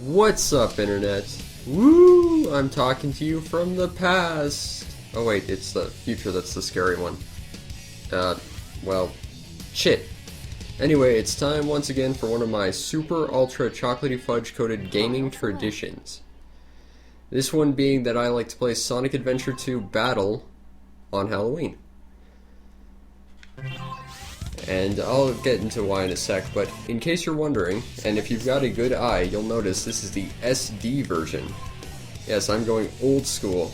What's up, Internet? Woo! I'm talking to you from the past. Oh wait, it's the future that's the scary one. Well, shit. Anyway, it's time once again for one of my super ultra chocolatey fudge coated gaming traditions. This one being that I like to play Sonic Adventure 2 Battle on Halloween. And I'll get into why in a sec, but in case you're wondering, and if you've got a good eye, you'll notice this is the SD version. Yes, I'm going old school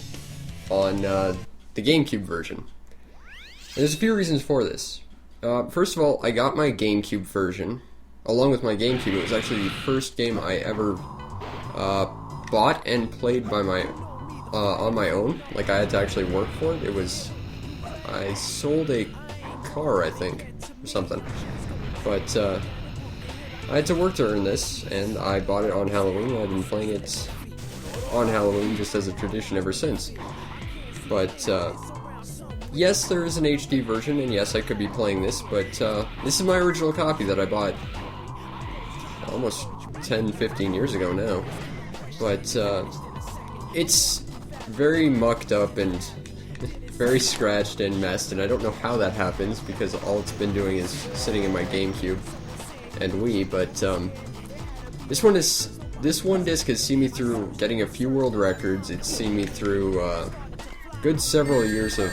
on the GameCube version. And there's a few reasons for this. First of all, I got my GameCube version. Along with my GameCube, it was actually the first game I ever bought and played by on my own. Like, I had to actually work for it. I sold a car, I think, or something. But I had to work to earn this, and I bought it on Halloween. I've been playing it on Halloween just as a tradition ever since. But yes, there is an HD version, and yes, I could be playing this, but this is my original copy that I bought almost 10-15 years ago now. But it's very mucked up and very scratched and messed, and I don't know how that happens because all it's been doing is sitting in my GameCube and Wii. But this one disc has seen me through getting a few world records. It's seen me through good several years of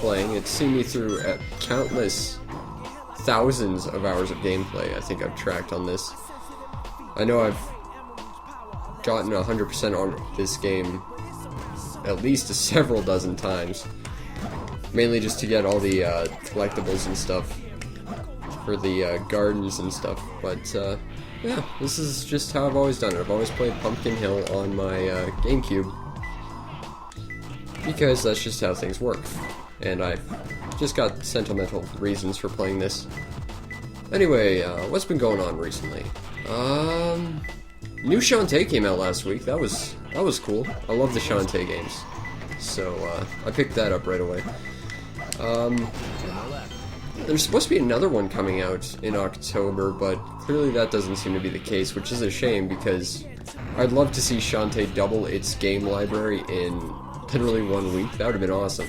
playing. It's seen me through countless thousands of hours of gameplay. I think I've tracked on this. I know I've gotten 100% on this game at least several dozen times, mainly just to get all the collectibles and stuff for the gardens and stuff. But yeah, this is just how I've always done it. I've always played Pumpkin Hill on my GameCube because that's just how things work, and I've just got sentimental reasons for playing this. Anyway, what's been going on recently? New Shantae came out last week. That was cool. I love the Shantae games, so I picked that up right away. There's supposed to be another one coming out in October, but clearly that doesn't seem to be the case, which is a shame because I'd love to see Shantae double its game library in literally 1 week. That would have been awesome.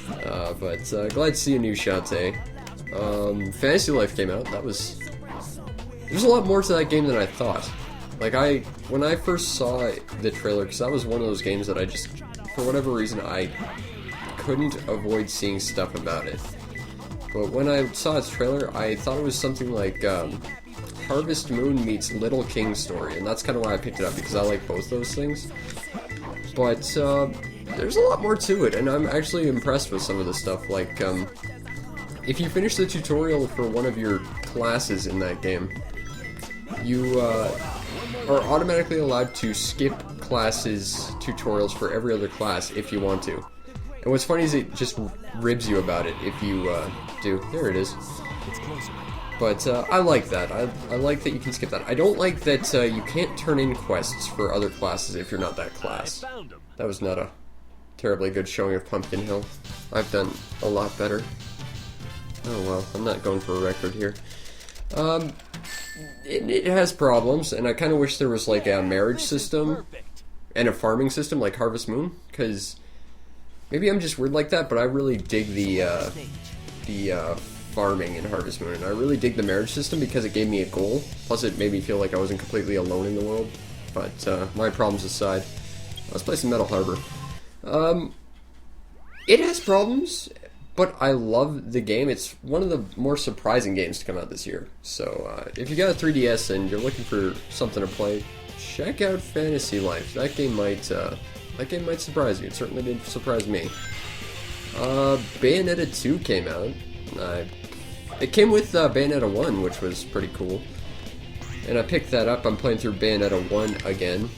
But glad to see a new Shantae. Fantasy Life came out. There's a lot more to that game than I thought. Like, when I first saw the trailer, because that was one of those games that I just, for whatever reason, I couldn't avoid seeing stuff about it. But when I saw its trailer, I thought it was something like Harvest Moon meets Little King Story, and that's kind of why I picked it up, because I like both those things. But there's a lot more to it, and I'm actually impressed with some of the stuff. Like, if you finish the tutorial for one of your classes in that game, you are automatically allowed to skip classes tutorials for every other class if you want to. And what's funny is it just ribs you about it if you do. There it is. But I like that. I like that you can skip that. I don't like that you can't turn in quests for other classes if you're not that class. That was not a terribly good showing of Pumpkin Hill. I've done a lot better. Oh well, I'm not going for a record here. It has problems, and I kind of wish there was like a marriage system and a farming system like Harvest Moon, because maybe I'm just weird like that, but I really dig the farming in Harvest Moon, and I really dig the marriage system because it gave me a goal, plus it made me feel like I wasn't completely alone in the world. But my problems aside, let's play some Metal Harbor. It has problems, but I love the game. It's one of the more surprising games to come out this year. So if you got a 3DS and you're looking for something to play, check out Fantasy Life. That game might surprise you. It certainly did surprise me. Bayonetta 2 came out. It came with Bayonetta 1, which was pretty cool. And I picked that up. I'm playing through Bayonetta 1 again,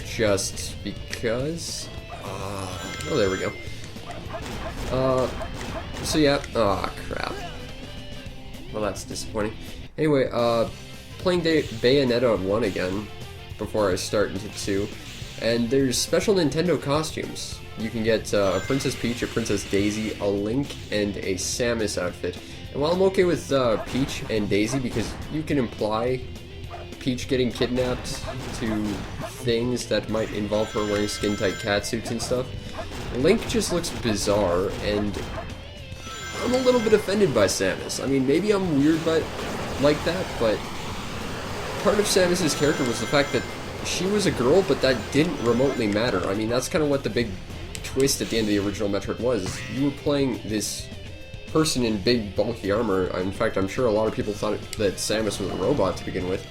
just because. Oh, there we go. So yeah, crap. Well, that's disappointing. Anyway, playing Bayonetta 1 again before I start into 2, and there's special Nintendo costumes. You can get a Princess Peach, a Princess Daisy, a Link, and a Samus outfit. And while I'm okay with Peach and Daisy because you can imply Peach getting kidnapped to things that might involve her wearing skin-tight catsuits and stuff. Link just looks bizarre, and I'm a little bit offended by Samus. I mean, maybe I'm weird like that, but part of Samus's character was the fact that she was a girl, but that didn't remotely matter. I mean, that's kind of what the big twist at the end of the original Metroid was. You were playing this person in big, bulky armor. In fact, I'm sure a lot of people thought that Samus was a robot to begin with.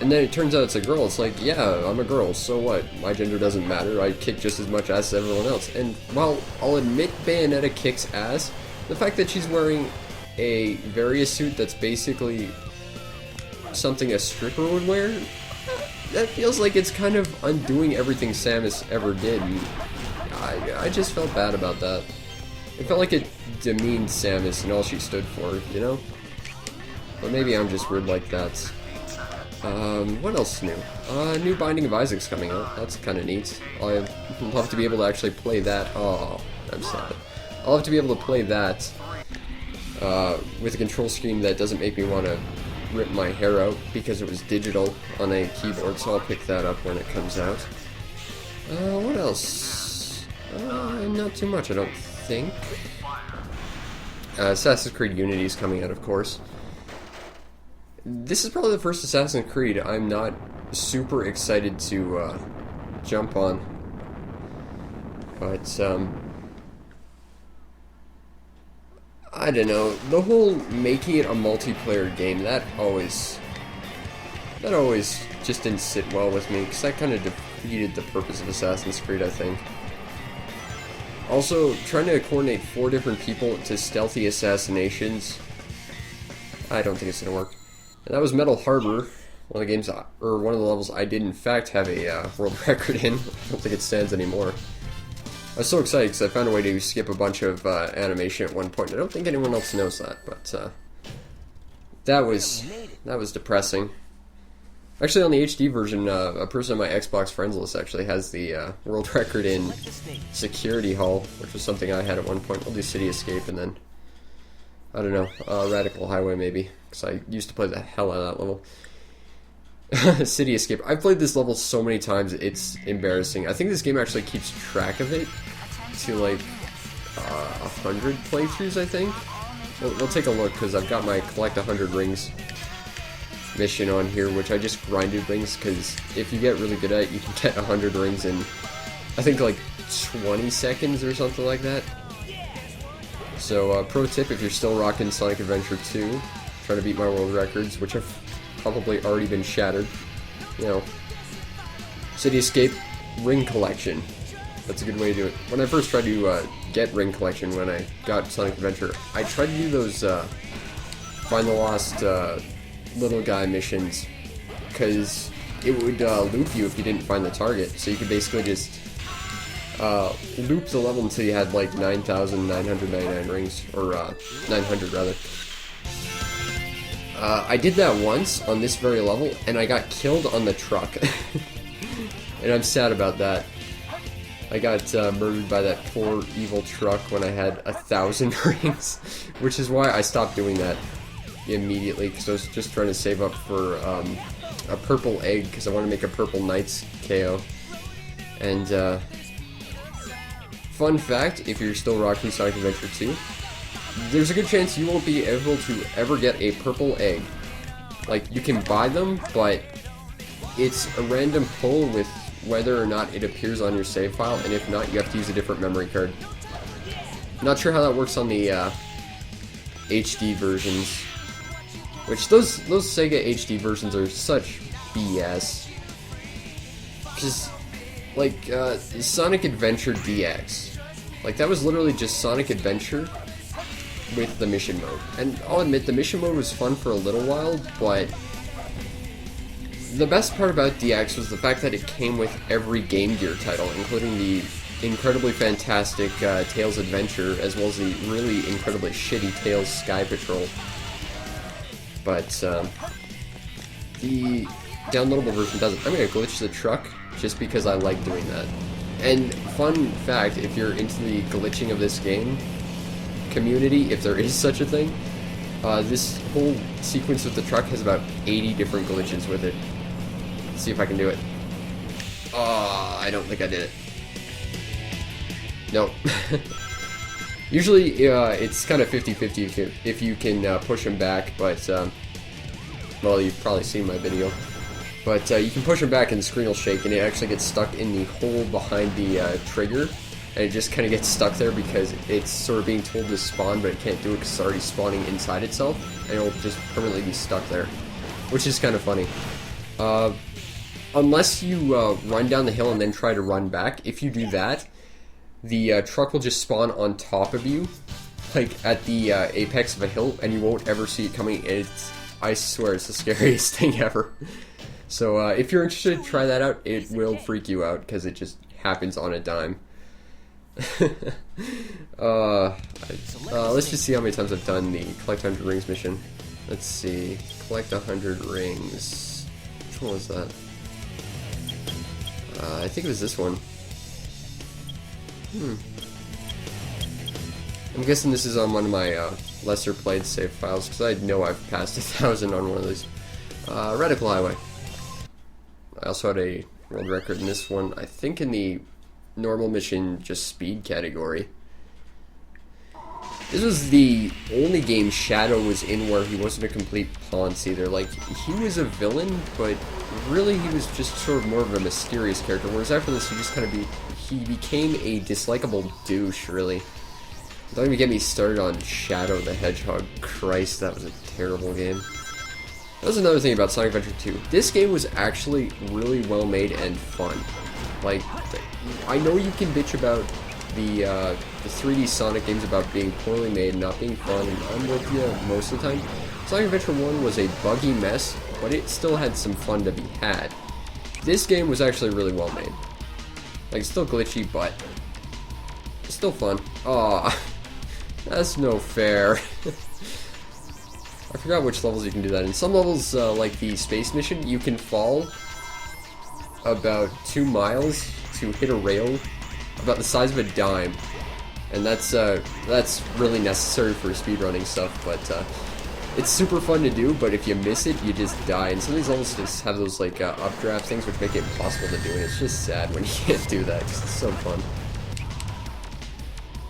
And then it turns out it's a girl. It's like, yeah, I'm a girl, so what? My gender doesn't matter. I kick just as much ass as everyone else. And while I'll admit Bayonetta kicks ass, the fact that she's wearing a Various suit that's basically something a stripper would wear, that feels like it's kind of undoing everything Samus ever did. And I just felt bad about that. It felt like it demeaned Samus and all she stood for, you know? But maybe I'm just weird like that. What else is new? New Binding of Isaac's coming out. That's kind of neat. I'll have to be able to actually play that. Oh, I'm sad. I'll have to be able to play that with a control scheme that doesn't make me want to rip my hair out because it was digital on a keyboard, so I'll pick that up when it comes out. What else? Not too much, I don't think. Assassin's Creed Unity is coming out, of course. This is probably the first Assassin's Creed I'm not super excited to jump on. But, I don't know, the whole making it a multiplayer game, that always just didn't sit well with me, because that kind of defeated the purpose of Assassin's Creed, I think. Also, trying to coordinate 4 different people to stealthy assassinations, I don't think it's going to work. And that was Metal Harbor, one of the games, or one of the levels I did in fact have a world record in. I don't think it stands anymore. I was so excited because I found a way to skip a bunch of animation at one point. I don't think anyone else knows that, but that was depressing. Actually, on the HD version, a person on my Xbox friends list actually has the world record in Security Hall, which was something I had at one point. I'll do City Escape and then, I don't know, Radical Highway maybe, because I used to play the hell out of that level. City Escape. I've played this level so many times, it's embarrassing. I think this game actually keeps track of it to like 100 playthroughs, I think. We'll take a look, because I've got my collect 100 rings mission on here, which I just grinded rings, because if you get really good at it, you can get 100 rings in, I think, like 20 seconds or something like that. So, pro tip, if you're still rocking Sonic Adventure 2, try to beat my world records, which have probably already been shattered. You know, City Escape, ring collection. That's a good way to do it. When I first tried to get ring collection when I got Sonic Adventure, I tried to do those find the lost little guy missions, because it would loop you if you didn't find the target. So you could basically just loop the level until you had like 9,999 rings, or 900 rather. I did that once on this very level, and I got killed on the truck. And I'm sad about that. I got murdered by that poor evil truck when I had 1,000 rings, which is why I stopped doing that immediately, because I was just trying to save up for a purple egg, because I want to make a Purple Knights KO. And fun fact, if you're still rocking Sonic Adventure 2, there's a good chance you won't be able to ever get a purple egg. Like, you can buy them, but it's a random pull with whether or not it appears on your save file, and if not, you have to use a different memory card. Not sure how that works on the HD versions, which those Sega HD versions are such BS. Just, like, Sonic Adventure DX. Like, that was literally just Sonic Adventure with the mission mode. And I'll admit, the mission mode was fun for a little while, but the best part about DX was the fact that it came with every Game Gear title, including the incredibly fantastic Tails Adventure, as well as the really incredibly shitty Tails Sky Patrol. But the downloadable version doesn't. I'm gonna glitch the truck just because I like doing that. And fun fact, if you're into the glitching of this game community, if there is such a thing, This whole sequence with the truck has about 80 different glitches with it. Let's see if I can do it. I don't think I did it. Nope. Usually, it's kind of 50-50 if you can push them back, but, well, you've probably seen my video. But you can push them back and the screen will shake, and it actually gets stuck in the hole behind the trigger, and it just kind of gets stuck there because it's sort of being told to spawn, but it can't do it because it's already spawning inside itself, and it'll just permanently be stuck there, which is kind of funny. Unless you run down the hill and then try to run back, if you do that, the truck will just spawn on top of you, like at the apex of a hill, and you won't ever see it coming. I swear, it's the scariest thing ever. So if you're interested, try that out. It will freak you out because it just happens on a dime. Let's just see how many times I've done the collect 100 rings mission. Let's see, collect 100 rings. Which one was that? I think it was this one. I'm guessing this is on one of my lesser played save files, because I know I've passed 1,000 on one of these. Radical Highway. I also had a world record in this one, I think in the normal mission, just speed category. This was the only game Shadow was in where he wasn't a complete ponce either. Like, he was a villain, but really he was just sort of more of a mysterious character, whereas after this he just kind of he became a dislikable douche, really. Don't even get me started on Shadow the Hedgehog. Christ, that was a terrible game. That was another thing about Sonic Adventure 2. This game was actually really well made and fun. Like, I know you can bitch about the 3D Sonic games about being poorly made and not being fun, and I'm with you most of the time. Sonic Adventure 1 was a buggy mess, but it still had some fun to be had. This game was actually really well made. Like, it's still glitchy, but it's still fun. Aw, that's no fair. I forgot which levels you can do that. In some levels, like the space mission, you can fall about 2 miles to hit a rail about the size of a dime, and that's really necessary for speedrunning stuff. But it's super fun to do. But if you miss it, you just die. And some of these levels just have those like updraft things, which make it impossible to do. And it's just sad when you can't do that because it's so fun.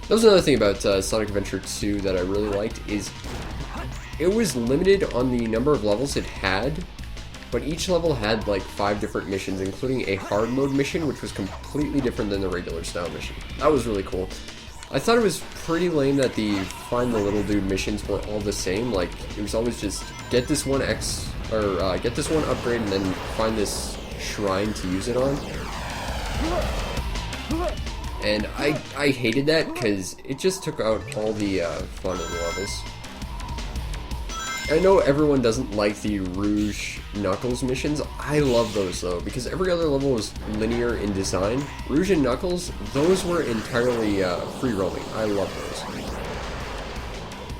That was another thing about Sonic Adventure 2 that I really liked, is it was limited on the number of levels it had, but each level had like 5 different missions, including a hard mode mission, which was completely different than the regular style mission. That was really cool. I thought it was pretty lame that the find the little dude missions were all the same. Like, it was always just get this one get this one upgrade and then find this shrine to use it on. And I hated that because it just took out all the fun of the levels. I know everyone doesn't like the Rouge Knuckles missions. I love those though, because every other level was linear in design. Rouge and Knuckles, those were entirely free roaming. I love those.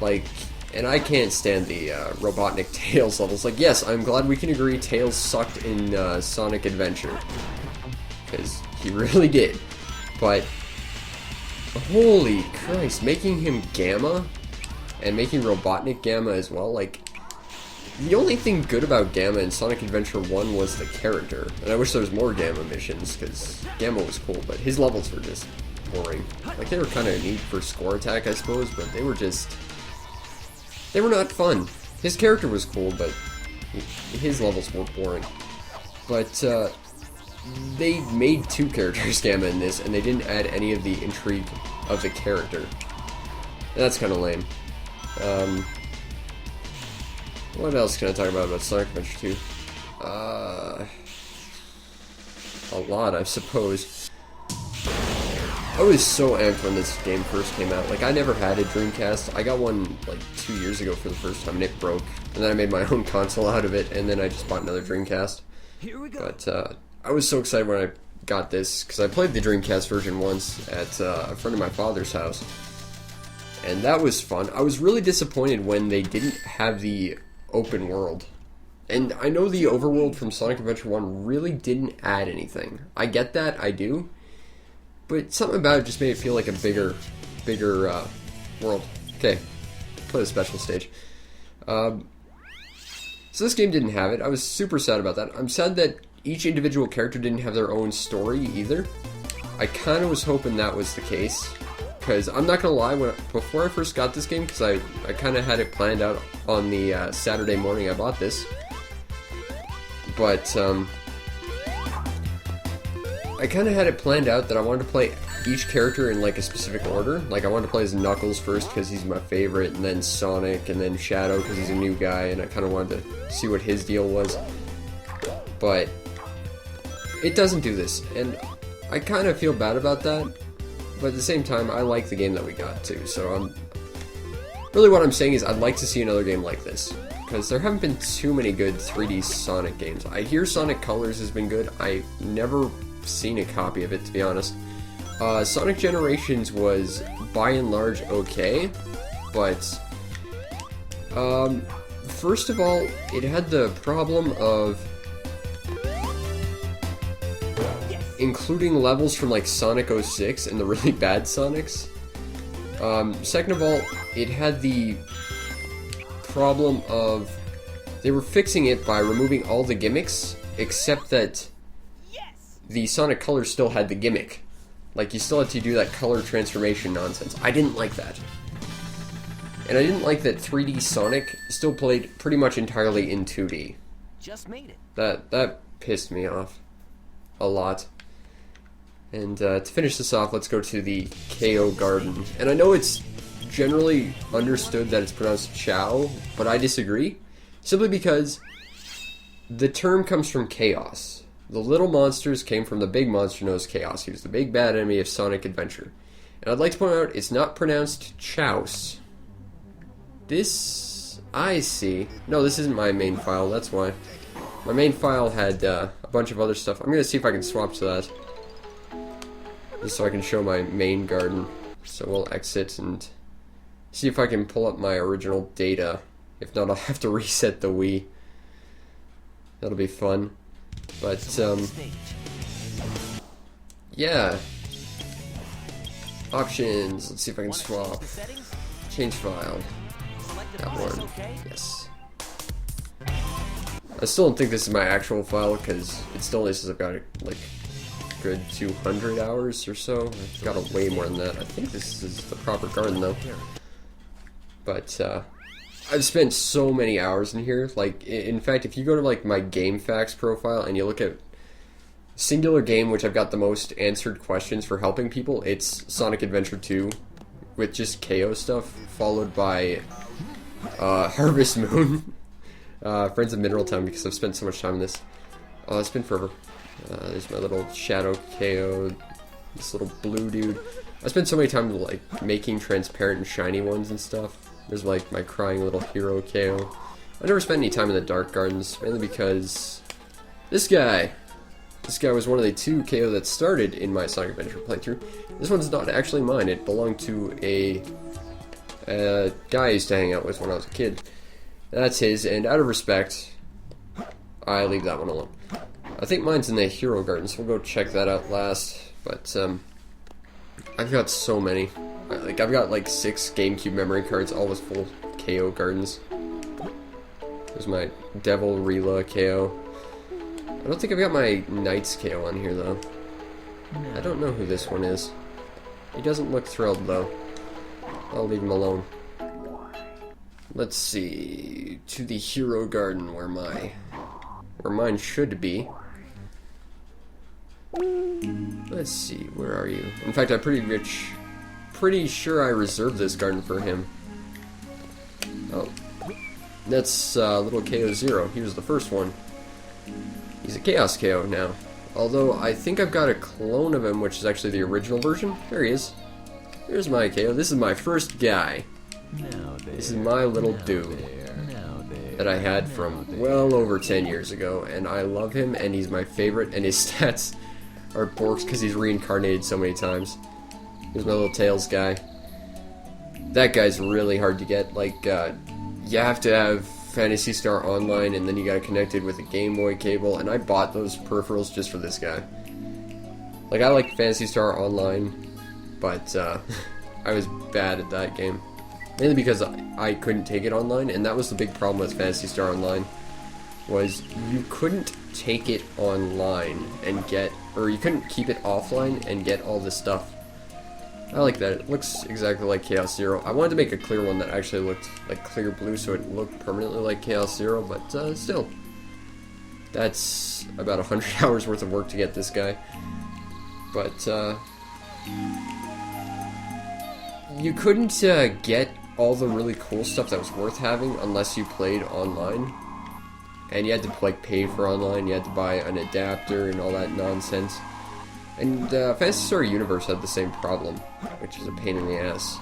Like, and I can't stand the Robotnik Tails levels. Like, yes, I'm glad we can agree Tails sucked in Sonic Adventure, because he really did. But holy Christ, making him Gamma and making Robotnik Gamma as well, like, the only thing good about Gamma in Sonic Adventure 1 was the character. And I wish there was more Gamma missions, because Gamma was cool, but his levels were just boring. Like, they were kind of neat for score attack, I suppose, but they were not fun. His character was cool, but his levels were boring. But, they made 2 characters Gamma in this, and they didn't add any of the intrigue of the character. And that's kind of lame. What else can I talk about Sonic Adventure 2? A lot, I suppose. I was so amped when this game first came out. Like, I never had a Dreamcast. I got one, like, 2 years ago for the first time, and it broke. And then I made my own console out of it, and then I just bought another Dreamcast. But, I was so excited when I got this, because I played the Dreamcast version once at a friend of my father's house. And that was fun. I was really disappointed when they didn't have the open world. And I know the overworld from Sonic Adventure 1 really didn't add anything. I get that, I do. But something about it just made it feel like a bigger world. Okay, play the special stage. So this game didn't have it. I was super sad about that. I'm sad that each individual character didn't have their own story either. I kind of was hoping that was the case. Because I'm not going to lie, before I first got this game, because I kind of had it planned out on the Saturday morning I bought this. But, I kind of had it planned out that I wanted to play each character in like a specific order. Like I wanted to play as Knuckles first because he's my favorite, and then Sonic, and then Shadow because he's a new guy, and I kind of wanted to see what his deal was. But it doesn't do this, and I kind of feel bad about that. But at the same time, I like the game that we got too. So really what I'm saying is I'd like to see another game like this, because there haven't been too many good 3D Sonic games. I hear Sonic Colors has been good. I've never seen a copy of it, to be honest. Sonic Generations was by and large okay, but first of all, it had the problem of including levels from like Sonic 06 and the really bad Sonics. Second of all, it had the problem of they were fixing it by removing all the gimmicks, except that the Sonic Colors still had the gimmick. Like, you still had to do that color transformation nonsense. I didn't like that. And I didn't like that 3D Sonic still played pretty much entirely in 2D. Just made it. That pissed me off a lot. And to finish this off, let's go to the KO Garden. And I know it's generally understood that it's pronounced Chow, but I disagree. Simply because the term comes from chaos. The little monsters came from the big monster known as Chaos. He was the big bad enemy of Sonic Adventure. And I'd like to point out, it's not pronounced Chouse. This, I see. No, this isn't my main file, that's why. My main file had a bunch of other stuff. I'm going to see if I can swap to that. Just so I can show my main garden. So we'll exit and see if I can pull up my original data. If not, I'll have to reset the Wii. That'll be fun. But, yeah. Options. Let's see if I can swap. Change file. That one. Yes. I still don't think this is my actual file, because it still only says I've got, like, good 200 hours or so. I've got a way more than that. I think this is the proper garden, though. But, I've spent so many hours in here. Like, in fact, if you go to like my GameFAQs profile and you look at singular game which I've got the most answered questions for helping people, it's Sonic Adventure 2 with just KO stuff, followed by Harvest Moon, Friends of Mineral Town, because I've spent so much time in this. Oh, it's been forever. There's my little Shadow KO, this little blue dude. I spent so many time like making transparent and shiny ones and stuff. There's like my crying little hero KO. I never spent any time in the Dark Gardens, mainly because this guy was one of the 2 KO that started in my Sonic Adventure playthrough. This one's not actually mine. It belonged to a guy I used to hang out with when I was a kid. That's his, and out of respect, I leave that one alone. I think mine's in the Hero Garden, so we'll go check that out last. But I've got so many. Like, I've got like 6 GameCube memory cards, all with full KO gardens. There's my Devil Rila KO. I don't think I've got my Knights KO on here, though. I don't know who this one is. He doesn't look thrilled, though. I'll leave him alone. Let's see. To the Hero Garden, where mine should be. Let's see, where are you? In fact, I'm pretty sure I reserved this garden for him. Oh. That's little KO Zero. He was the first one. He's a Chaos KO now. Although, I think I've got a clone of him, which is actually the original version. There he is. Here's my KO. This is my first guy. This is my little dude that I had from well over 10 years ago, and I love him, and he's my favorite, and his stats are borks because he's reincarnated so many times. Here's my little Tails guy. That guy's really hard to get. Like, you have to have Phantasy Star Online, and then you gotta connect it with a Game Boy cable, and I bought those peripherals just for this guy. Like, I like Phantasy Star Online, but, I was bad at that game. Mainly because I couldn't take it online, and that was the big problem with Phantasy Star Online, was you couldn't take it online and get, or you couldn't keep it offline and get all this stuff. I like that. It looks exactly like Chaos Zero. I wanted to make a clear one that actually looked like clear blue, so it looked permanently like Chaos Zero, but still. That's about 100 hours worth of work to get this guy. But, you couldn't get all the really cool stuff that was worth having unless you played online. And you had to, like, pay for online, you had to buy an adapter and all that nonsense. And Phantasy Star Universe had the same problem, which is a pain in the ass.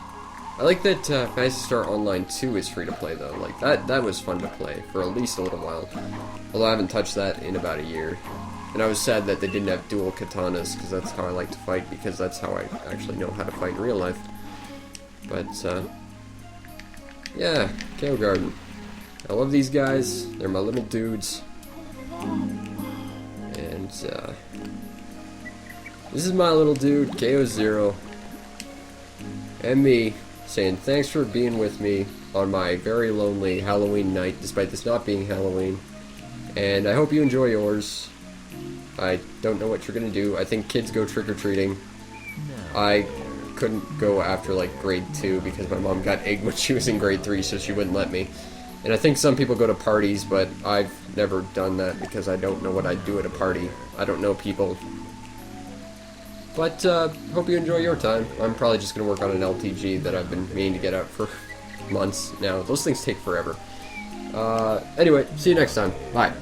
I like that Phantasy Star Online 2 is free to play though. Like that was fun to play for at least a little while. Although I haven't touched that in about a year. And I was sad that they didn't have dual katanas, because that's how I like to fight, because that's how I actually know how to fight in real life. But yeah, KO Garden. I love these guys. They're my little dudes. And this is my little dude, KO Zero, and me, saying thanks for being with me on my very lonely Halloween night, despite this not being Halloween. And I hope you enjoy yours. I don't know what you're gonna do. I think kids go trick-or-treating. I couldn't go after, like, grade 2 because my mom got egged when she was in grade 3, so she wouldn't let me. And I think some people go to parties, but I've never done that because I don't know what I'd do at a party. I don't know people. But, hope you enjoy your time. I'm probably just going to work on an LTG that I've been meaning to get out for months now. Those things take forever. Anyway, see you next time. Bye.